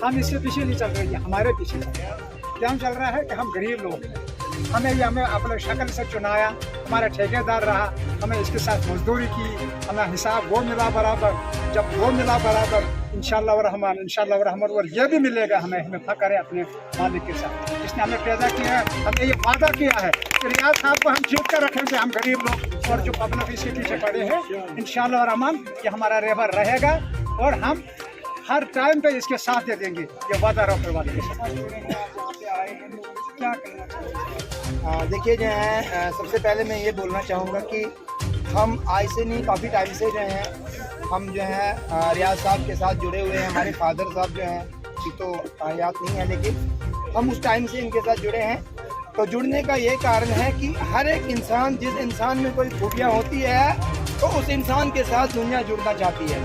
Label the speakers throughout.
Speaker 1: हम इसके पीछे नहीं चल रहे, हमारे पीछे चल रहे हैं। क्या चल रहा है कि हम गरीब लोग हैं, हमें अपने शक्ल से चुनाया, हमारा ठेकेदार रहा, हमें इसके साथ मजदूरी की, हमें हिसाब वो मिला बराबर। जब वो मिला बराबर इंशाअल्लाह रहमान और ये भी मिलेगा हमें फ़ख्र है अपने मालिक के साथ जिसने हमें पैदा किया है। हमने ये वादा किया है कि रियाज साहब को हम जीत कर रखेंगे, हम गरीब लोग और जो पब्लिक इसके पीछे पड़े हैं। इंशाअल्लाह रहमान ये हमारा रहबर रहेगा और हम हर टाइम पे इसके साथ दे देंगे, ये वादा रखने वाले के साथ। क्या कहना चाहिए?
Speaker 2: देखिए जो है, सबसे पहले मैं ये बोलना चाहूँगा कि हम आज से नहीं, काफ़ी टाइम से जो है हम जो है रियाज साहब के साथ जुड़े हुए हैं। हमारे फादर साहब जो हैं ये तो याद नहीं है, लेकिन हम उस टाइम से इनके साथ जुड़े हैं। तो जुड़ने का ये कारण है कि हर एक इंसान, जिस इंसान में कोई खूबियाँ होती है तो उस इंसान के साथ दुनिया जुड़ना चाहती है,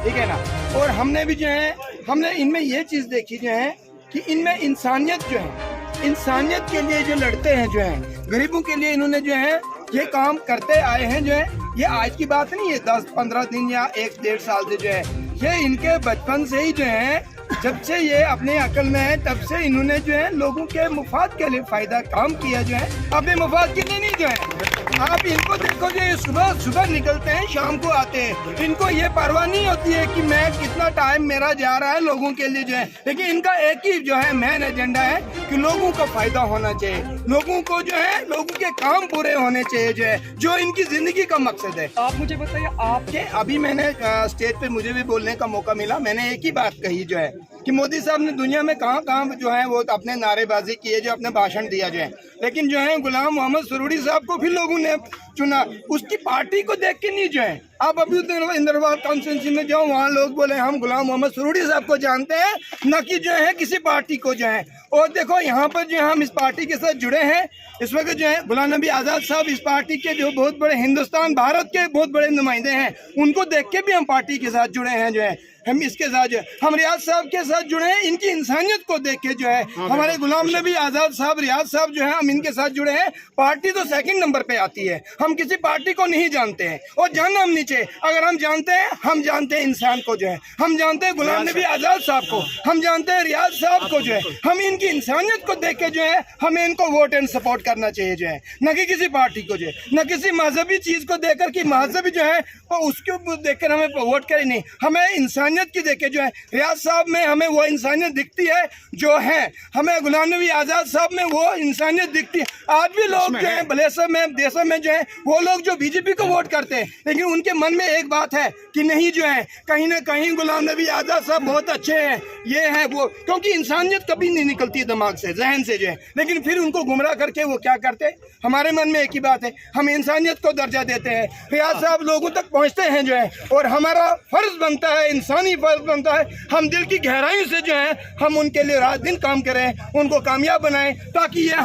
Speaker 2: ठीक है ना। और हमने भी जो है, हमने इनमें ये चीज़ देखी जो है कि इनमें इंसानियत जो है, इंसानियत के लिए जो लड़ते हैं जो है, गरीबों के लिए इन्होंने जो है ये काम करते आए हैं जो है। ये आज की बात नहीं है, 10-15 दिन या 1-1.5 साल से जो है, ये इनके बचपन से ही जो है, जब से ये अपने अकल में है तब से इन्होंने जो है लोगों के मुफाद के लिए फायदा काम किया जो है, अपने मुफाद के लिए नहीं जो है। आप इनको देखो जो सुबह निकलते हैं, शाम को आते हैं, इनको ये परवाह नहीं होती है कि मैं कितना टाइम मेरा जा रहा है लोगों के लिए जो है, लेकिन इनका एक ही जो है मेन एजेंडा है कि लोगों का फायदा होना चाहिए, लोगों को जो है लोगों के काम पूरे होने चाहिए जो है, जो इनकी जिंदगी का मकसद है।
Speaker 1: आप मुझे बताइए, आपके
Speaker 2: अभी मैंने स्टेज पे मुझे भी बोलने का मौका मिला, मैंने एक ही बात कही जो है कि मोदी साहब ने दुनिया में कहाँ जो है वो अपने नारेबाजी किए, जो अपने भाषण दिया जो है, लेकिन जो है गुलाम मोहम्मद सरूरी साहब को भी लोगों ने चुना, उसकी पार्टी को देख के नहीं जो है। आप अभी इंद्रवाल कॉन्स्टिट्यूंसी में जाओ, वहाँ लोग बोले हम गुलाम मोहम्मद सरूरी साहब को जानते हैं, न कि जो है किसी पार्टी को जो है। और देखो यहाँ पर जो हम इस पार्टी के साथ जुड़े हैं, इस वक्त जो है गुलाम नबी आज़ाद साहब इस पार्टी के जो बहुत बड़े हिंदुस्तान भारत के बहुत बड़े नुमाइंदे हैं, उनको देख के भी हम पार्टी के साथ जुड़े हैं जो है। हम इसके साथ जो है, हम रियाज साहब के साथ जुड़े हैं, इनकी इंसानियत को देख के जो है, हमारे गुलाम नबी आज़ाद साहब, रियाज साहब जो है, हम इनके साथ जुड़े हैं। पार्टी तो सेकंड नंबर पे आती है, हम किसी पार्टी को नहीं जानते हैं और जानना हम नीचे। अगर हम जानते हैं, हम जानते हैं इंसान को जो है, हम जानते हैं गुलाम नबी आज़ाद साहब को, हम जानते हैं रियाज साहब को जो है। हम इनकी इंसानियत को देख के जो है, हमें इनको वोट एंड सपोर्ट करना चाहिए जो है, न कि किसी पार्टी को जो है, न किसी मजहबी चीज़ को देखकर कि मजहबी जो है वो उसको देखकर हमें वोट करें, नहीं, हमें इंसानियत की देखे जो है। रियाज साहब में हमें वो इंसानियत दिखती है जो है, हमें गुलाम नबी आज़ाद साहब में वो इंसानियत दिखती है। आज भी लोग जो है बलेसर में, देशों में जो है, वो लोग जो बीजेपी को वोट करते हैं, लेकिन उनके मन में एक बात है कि नहीं जो है, कहीं ना कहीं गुलाम नबी आज़ाद साहब बहुत अच्छे हैं, ये है वो, क्योंकि इंसानियत कभी नहीं निकलती दिमाग से, जहन से जो है। लेकिन फिर उनको गुमराह करके वो क्या करते हैं, हमारे मन में एक ही बात है, हम इंसानियत को दर्जा देते हैं। रियाज साहब लोगों तक पहुँचते हैं जो है, और हमारा फर्ज बनता है, इंसानी फर्ज बनता है, हम दिल की गहराई से जो है हम उनके लिए रात दिन काम करें, उनको कामयाब बनाएं, ताकि ये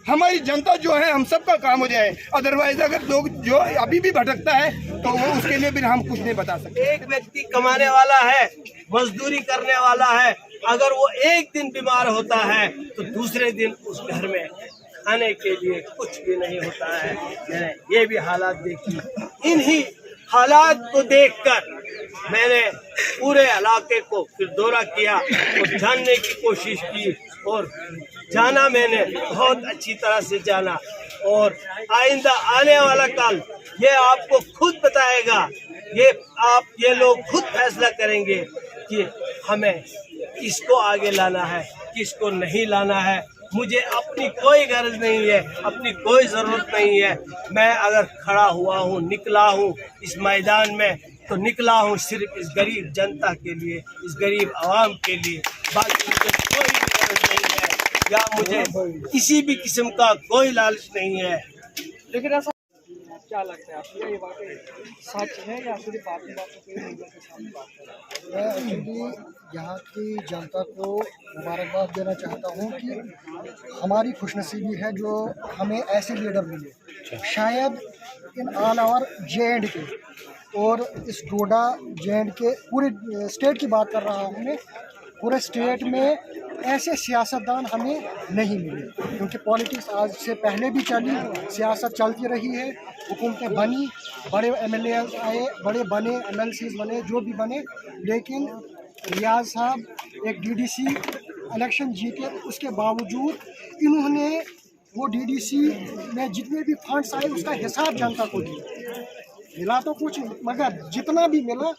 Speaker 2: हमारी जनता जो है हम सबका काम हो जाए। अदरवाइज अगर लोग जो अभी भी भटकता है तो वो उसके लिए भी हम कुछ नहीं बता सकते।
Speaker 3: एक व्यक्ति कमाने वाला है, मजदूरी करने वाला है, अगर वो एक दिन बीमार होता है तो दूसरे दिन उस घर में खाने के लिए कुछ भी नहीं होता है। मैंने ये भी हालात देखी, इन्हीं हालात को देखकर मैंने पूरे इलाके को फिर दौरा किया और जानने की कोशिश की, और जाना मैंने बहुत अच्छी तरह से जाना, और आइंदा आने वाला कल ये आपको खुद बताएगा, ये लोग खुद फैसला करेंगे कि हमें किसको आगे लाना है, किसको नहीं लाना है। मुझे अपनी कोई गर्ज नहीं है, अपनी कोई ज़रूरत नहीं है। मैं अगर खड़ा हुआ हूँ, निकला हूँ इस मैदान में, तो निकला हूँ सिर्फ इस गरीब जनता के लिए, इस गरीब आवाम के लिए। बाकी मुझे कोई भी गर्ज नहीं है, या मुझे किसी भी किस्म का कोई लालच नहीं है।
Speaker 1: लेकिन ऐसा क्या लगता है आपको, ये वाकई सच है या सिर्फ बातें मीडिया के सामने बात कर रहे हैं?
Speaker 4: मैं एक्चुअली यहाँ की जनता को मुबारकबाद देना चाहता हूँ कि हमारी खुशनसीबी है जो हमें ऐसे लीडर मिले। शायद इन ऑल ओवर JNK और इस डोडा JNK पूरे स्टेट की बात कर रहा हूँ मैं, पूरे स्टेट में ऐसे सियासतदान हमें नहीं मिले, क्योंकि पॉलिटिक्स आज से पहले भी चली, सियासत चलती रही है, हुकूमतें बनी, बड़े MLAs आए, बड़े बने, MLCs बने, जो भी बने, लेकिन रियाज साहब एक डीडीसी इलेक्शन जीते, उसके बावजूद इन्होंने वो डीडीसी में जितने भी फंड्स आए उसका हिसाब जनता को दिया। मिला तो कुछ, मगर जितना भी मिला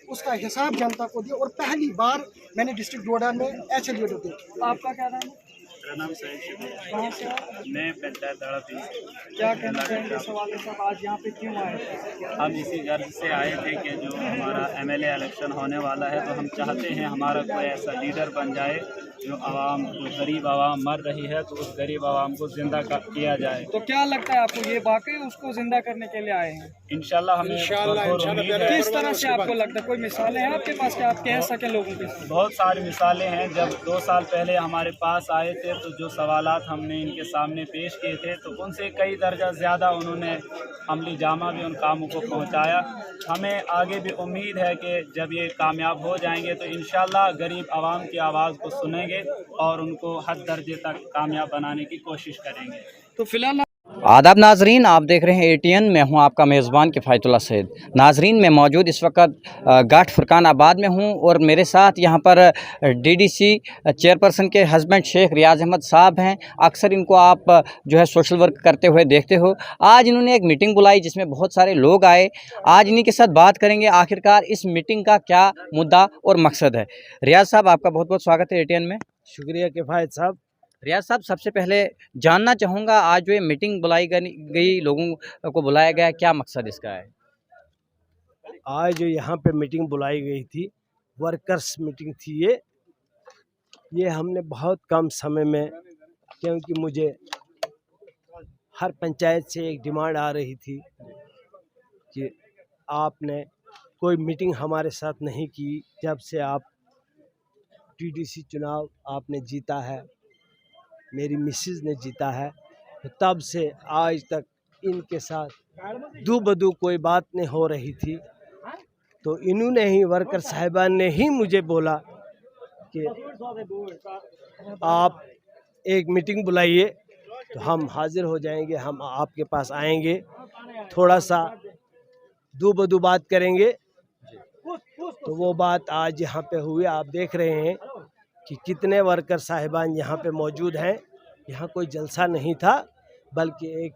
Speaker 4: उसका हिसाब जनता को दिया। और पहली बार मैंने डिस्ट्रिक्ट डोडा में ऐसे लीडर देखे। आपका क्या नाम है?
Speaker 5: मेरा नाम सईद शिबू है।
Speaker 4: कहाँ से आप?
Speaker 5: मैं पंचायत दाड़ा 30।
Speaker 4: क्या कहना चाहेंगे सवाल साहब, आज यहाँ पे क्यों आए थे?
Speaker 5: हम इसी गर्ज से आए थे कि जो हमारा एमएलए इलेक्शन होने वाला है, तो हम चाहते हैं हमारा कोई ऐसा लीडर बन जाए जो आवाम को, गरीब आवाम मर रही है तो उस गरीब आवाम को जिंदा किया जाए।
Speaker 6: तो क्या लगता है आपको, ये वाकई उसको जिंदा करने के लिए आए हैं?
Speaker 5: इंशाल्लाह हमें भरपूर उम्मीद है।
Speaker 6: किस तरह से आपको लगता है, कोई मिसालें हैं आपके पास कि आप कह सकें लोगों के?
Speaker 5: बहुत सारी मिसालें हैं। जब 2 साल पहले हमारे पास आए थे तो जो सवालात हमने इनके सामने पेश किए थे तो उनसे कई दर्जा ज़्यादा उन्होंने अमली जामा भी उन कामों को पहुंचाया। हमें आगे भी उम्मीद है कि जब ये कामयाब हो जाएंगे तो इंशाल्लाह गरीब आवाम की आवाज़ को सुनेंगे और उनको हद दर्जे तक कामयाब बनाने की कोशिश करेंगे।
Speaker 6: तो फिलहाल
Speaker 7: आदाब नाजरीन, आप देख रहे हैं ATN। मैं हूं आपका मेज़बान किफ़ायतुल्ला सैद। नाजरीन, मैं मौजूद इस वक्त घाट फुरकान आबाद में हूं और मेरे साथ यहां पर DDC चेयरपर्सन के हस्बैंड शेख रियाज अहमद साहब हैं। अक्सर इनको आप जो है सोशल वर्क करते हुए देखते हो। आज इन्होंने एक मीटिंग बुलाई जिसमें बहुत सारे लोग आए। आज इन्हीं के साथ बात करेंगे आखिरकार इस मीटिंग का क्या मुद्दा और मकसद है। रियाज साहब, आपका बहुत बहुत स्वागत है ATN में।
Speaker 3: शुक्रिया किफ़ायत साहब।
Speaker 7: रियाज साहब, सबसे पहले जानना चाहूँगा, आज जो ये मीटिंग बुलाई गई, लोगों को बुलाया गया, क्या मकसद इसका है?
Speaker 3: आज जो यहाँ पे मीटिंग बुलाई गई थी, वर्कर्स मीटिंग थी ये हमने बहुत कम समय में, क्योंकि मुझे हर पंचायत से एक डिमांड आ रही थी कि आपने कोई मीटिंग हमारे साथ नहीं की जब से आप TDC चुनाव आपने जीता है, मेरी मिसेज ने जीता है, तो तब से आज तक इनके साथ दू बदू कोई बात नहीं हो रही थी। तो इन्होंने ही, वर्कर साहिबान ने ही मुझे बोला कि आप एक मीटिंग बुलाइए तो हम हाजिर हो जाएंगे, हम आपके पास आएंगे, थोड़ा सा दू बदू बात करेंगे। तो वो बात आज यहाँ पे हुई। आप देख रहे हैं कि कितने वर्कर साहिबान यहाँ पे मौजूद हैं। यहाँ कोई जलसा नहीं था बल्कि एक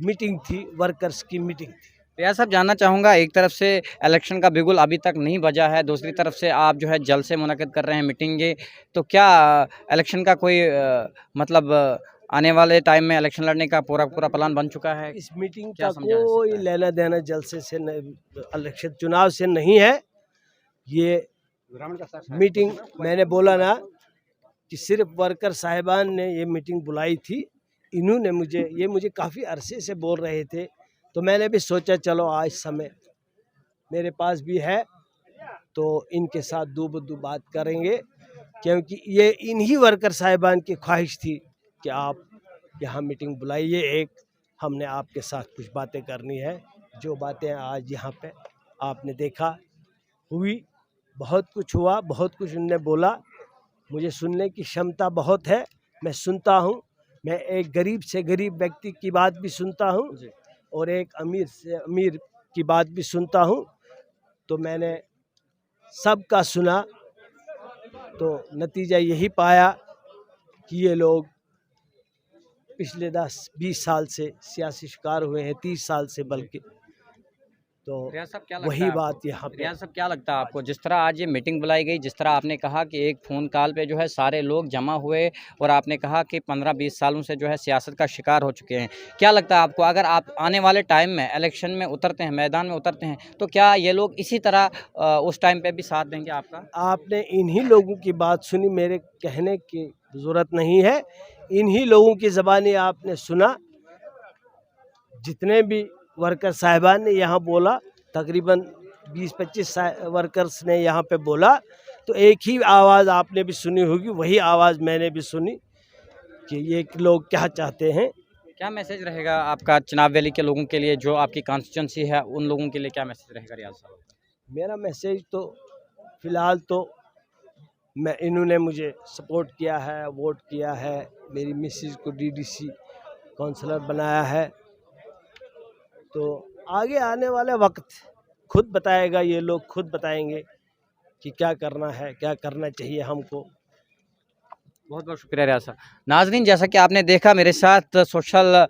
Speaker 3: मीटिंग थी, वर्कर्स की मीटिंग थी।
Speaker 7: रियाज साहब, जानना चाहूँगा, एक तरफ से इलेक्शन का बिगुल अभी तक नहीं बजा है, दूसरी तरफ से आप जो है जलसे मुनक़िद कर रहे हैं मीटिंगें, तो क्या इलेक्शन का कोई मतलब आने वाले टाइम में इलेक्शन लड़ने का पूरा प्लान बन चुका है?
Speaker 3: इस मीटिंग
Speaker 7: क्या
Speaker 3: का
Speaker 7: समझा जा
Speaker 3: कोई
Speaker 7: सकता है?
Speaker 3: लेना देना जलसे से, इलेक्शन चुनाव से नहीं है। ये मीटिंग मैंने बोला ना कि सिर्फ वर्कर साहिबान ने ये मीटिंग बुलाई थी। इन्होंने मुझे काफ़ी अरसे से बोल रहे थे, तो मैंने भी सोचा चलो आज समय मेरे पास भी है तो इनके साथ दो बदू बात करेंगे, क्योंकि ये इन्हीं वर्कर साहिबान की ख्वाहिश थी कि आप यहाँ मीटिंग बुलाइए, एक हमने आपके साथ कुछ बातें करनी है। जो बातें आज यहाँ पे आपने देखा हुई, बहुत कुछ हुआ, बहुत कुछ उन्होंने बोला। मुझे सुनने की क्षमता बहुत है, मैं सुनता हूँ। मैं एक गरीब से गरीब व्यक्ति की बात भी सुनता हूँ और एक अमीर से अमीर की बात भी सुनता हूँ। तो मैंने सबका सुना, तो नतीजा यही पाया कि ये लोग पिछले 10-20 साल से सियासी शिकार हुए हैं, 30 साल से बल्कि। तो वही बात यहाँ पे।
Speaker 7: रियाज साहब, क्या लगता है आपको, जिस तरह आज ये मीटिंग बुलाई गई, जिस तरह आपने कहा कि एक फ़ोन कॉल पे जो है सारे लोग जमा हुए और आपने कहा कि 15-20 सालों से जो है सियासत का शिकार हो चुके हैं, क्या लगता है आपको, अगर आप आने वाले टाइम में इलेक्शन में उतरते हैं, मैदान में उतरते हैं, तो क्या ये लोग इसी तरह उस टाइम पे भी साथ देंगे आपका?
Speaker 3: आपने इन्हीं लोगों की बात सुनी, मेरे कहने की ज़रूरत नहीं है। इन्हीं लोगों की ज़बानी आपने सुना। जितने भी वर्कर साहिबान ने यहाँ बोला, तकरीबन 20-25 वर्कर्स ने यहाँ पे बोला, तो एक ही आवाज़ आपने भी सुनी होगी, वही आवाज़ मैंने भी सुनी कि ये लोग क्या चाहते हैं।
Speaker 7: क्या मैसेज रहेगा आपका चिनाब वैली के लोगों के लिए, जो आपकी कॉन्स्टिट्यूंसी है, उन लोगों के लिए क्या मैसेज रहेगा रियाज साहब?
Speaker 3: मेरा मैसेज तो फ़िलहाल तो इन्होंने मुझे सपोर्ट किया है, वोट किया है, मेरी मिसेज को DDC काउंसलर बनाया है, तो आगे आने वाला वक्त खुद बताएगा, ये लोग खुद बताएंगे कि क्या करना है, क्या करना चाहिए हमको।
Speaker 7: बहुत बहुत शुक्रिया रियाज साहब। नाजरीन, जैसा कि आपने देखा, मेरे साथ सोशल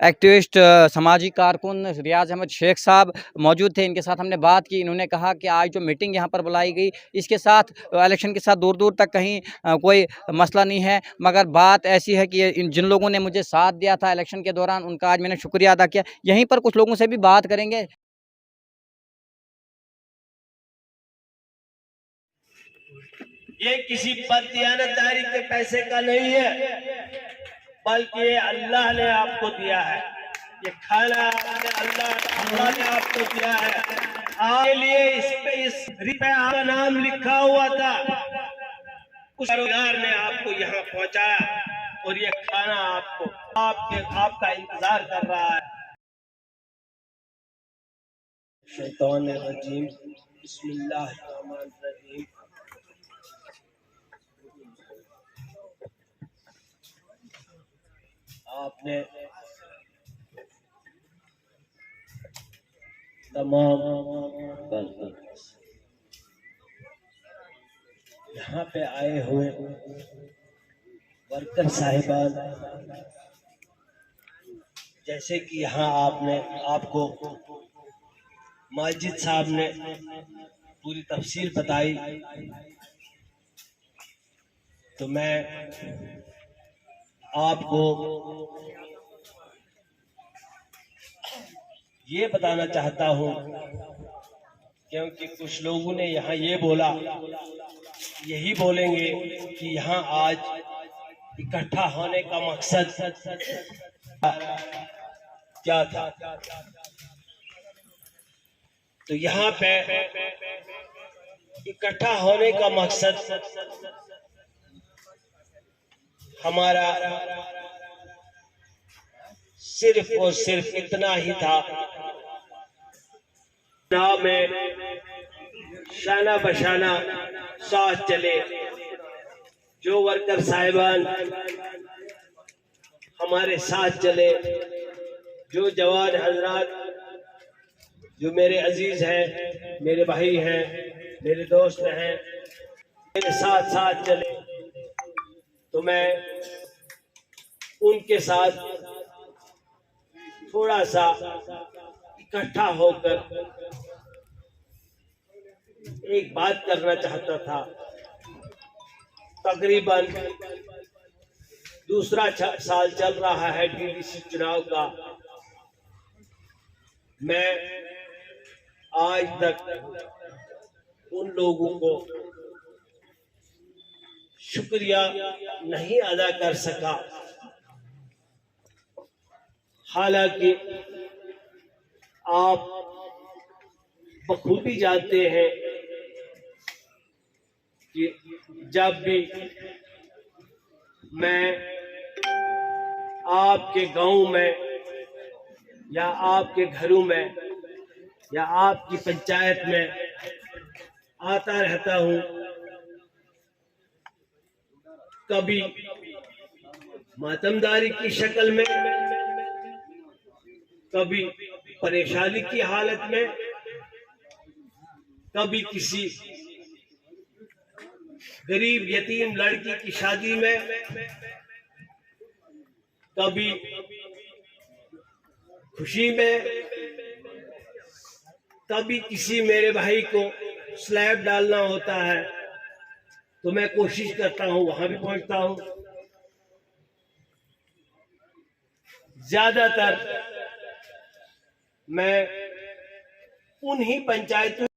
Speaker 7: एक्टिविस्ट सामाजिक कारकुन रियाज अहमद शेख साहब मौजूद थे। इनके साथ हमने बात की। इन्होंने कहा कि आज जो मीटिंग यहाँ पर बुलाई गई, इसके साथ इलेक्शन के साथ दूर दूर तक कहीं कोई मसला नहीं है, मगर बात ऐसी है कि जिन लोगों ने मुझे साथ दिया था इलेक्शन के दौरान, उनका आज मैंने शुक्रिया अदा किया। यहीं पर कुछ लोगों से भी बात करेंगे।
Speaker 3: ये किसी बददियानतदारी के पैसे का नहीं है, बल्कि ये अल्लाह ने आपको दिया है। ये खाना अल्लाह ने आपको दिया है। आपके लिए इस रिपे आपका नाम लिखा हुआ था, उस रोजगार ने आपको यहाँ पहुँचाया और ये खाना आपका इंतजार कर रहा है। शैतानिर्रजीम, बिस्मिल्लाहिर्रहमानिर्रहीम। आपने तमाम यहाँ पे आए हुए वर्कर साहिबान, जैसे कि यहाँ आपको माजिद साहब ने पूरी तफसील बताई, तो मैं आपको ये बताना चाहता हूँ, क्योंकि कुछ लोगों ने यहाँ ये बोला, यही बोलेंगे कि यहाँ आज इकट्ठा होने का मकसद क्या था। तो यहाँ पे इकट्ठा होने का मकसद हमारा सिर्फ और सिर्फ इतना ही था, में शाना बशाना साथ चले। जो वर्कर साहिबान हमारे साथ चले, जो जवान हजरात जो मेरे अजीज हैं, मेरे भाई हैं, मेरे दोस्त हैं, मेरे साथ साथ चले, तो मैं उनके साथ थोड़ा सा इकट्ठा होकर एक बात करना चाहता था। तकरीबन दूसरा साल चल रहा है डीडीसी चुनाव का। मैं आज तक उन लोगों को शुक्रिया नहीं अदा कर सका, हालांकि आप बखूबी जानते हैं कि जब भी मैं आपके गांव में या आपके घरों में या आपकी पंचायत में आता रहता हूं, कभी मातमदारी की शक्ल में, कभी परेशानी की हालत में, कभी किसी गरीब यतीम लड़की की शादी में, कभी खुशी में, कभी किसी मेरे भाई को स्लैब डालना होता है तो मैं कोशिश करता हूं वहां भी पहुंचता हूं। ज्यादातर मैं उन्हीं पंचायतों